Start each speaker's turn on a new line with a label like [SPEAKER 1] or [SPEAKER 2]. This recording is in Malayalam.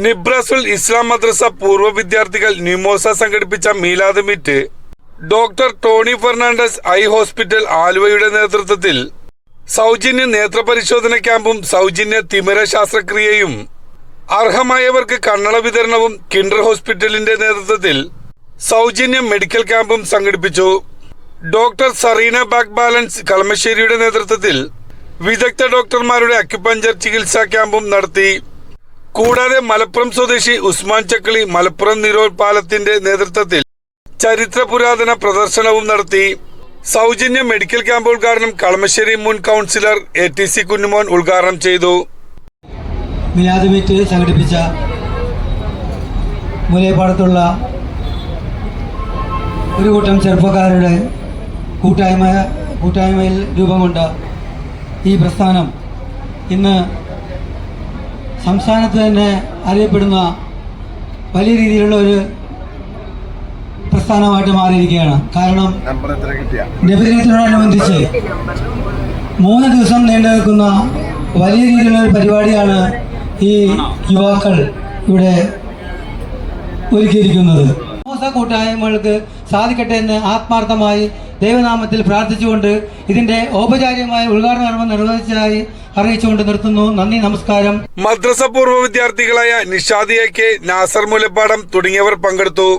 [SPEAKER 1] നിബ്രാസുൽ ഇസ്ലാം മദ്രസ പൂർവ്വ വിദ്യാർത്ഥികൾ ന്യൂമോസ സംഘടിപ്പിച്ച മീലാദ് meet doctor Tony Fernandez eye hospital ആലുവയുടെ നേതൃത്വത്തിൽ സൗജന്യ നേത്രപരിശോധന ക്യാമ്പും സൗജന്യ തിമിര ശസ്ത്രക്രിയയും അർഹമായവർക്ക് കണ്ണട വിതരണവും കിൻഡർ ഹോസ്പിറ്റലിന്റെ നേതൃത്വത്തിൽ സൗജന്യ മെഡിക്കൽ ക്യാമ്പും സംഘടിപ്പിച്ചു. ഡോക്ടർ സറീന ബാക്ക് ബാലൻസ് കളമശ്ശേരിയുടെ നേതൃത്വത്തിൽ വിദഗ്ധ ഡോക്ടർമാരുടെ അക്യുപഞ്ചർ ചികിത്സാ ക്യാമ്പും നടത്തി. കൂടാതെ മലപ്പുറം സ്വദേശി ഉസ്മാൻ ചക്കളി മലപ്പുറം നിരോധ് പാലത്തിന്റെ നേതൃത്വത്തിൽ ചരിത്ര പുരാതന പ്രദർശനവും നടത്തി. സൗജന്യ മെഡിക്കൽ ക്യാമ്പ് ഉദ്ഘാടനം കളമശ്ശേരി മുൻ കൗൺസിലർ ATC കുഞ്ഞുമോൻ ഉദ്ഘാടനം ചെയ്തു.
[SPEAKER 2] മീലാദ് മീറ്റ് സംഘടിപ്പിച്ച മൂലേപ്പാടത്തുള്ള ഒരു കൂട്ടം ചെറുപ്പക്കാരുടെ കൂട്ടായ്മയിൽ രൂപം കൊണ്ട ഈ പ്രസ്ഥാനം ഇന്ന് സംസ്ഥാനത്ത് തന്നെ അറിയപ്പെടുന്ന വലിയ രീതിയിലുള്ള ഒരു പ്രസ്ഥാനമായിട്ട് മാറിയിരിക്കുകയാണ്. കാരണം നബിദിനത്തോടനുബന്ധിച്ച് 3 ദിവസം നീണ്ടു നിൽക്കുന്ന വലിയ രീതിയിലുള്ള ഒരു പരിപാടിയാണ് ഈ യുവാക്കൾ ഇവിടെ ഒരുക്കിയിരിക്കുന്നത്. കൂട്ടായ്മകൾക്ക് സാധിക്കട്ടെ എന്ന് ആത്മാർത്ഥമായി ദൈവനാമത്തിൽ പ്രാർത്ഥിച്ചുകൊണ്ട് ഇതിന്റെ ഔപചാരികമായ ഉദ്ഘാടനം നിർവഹിച്ചതായി അറിയിച്ചുകൊണ്ട് നിർത്തുന്നു. നന്ദി, നമസ്കാരം.
[SPEAKER 1] മദ്രസ പൂർവ്വ വിദ്യാർത്ഥികളായ നിഷാദ് AK, നാസർ മുലപ്പാടം തുടങ്ങിയവർ പങ്കെടുത്തു.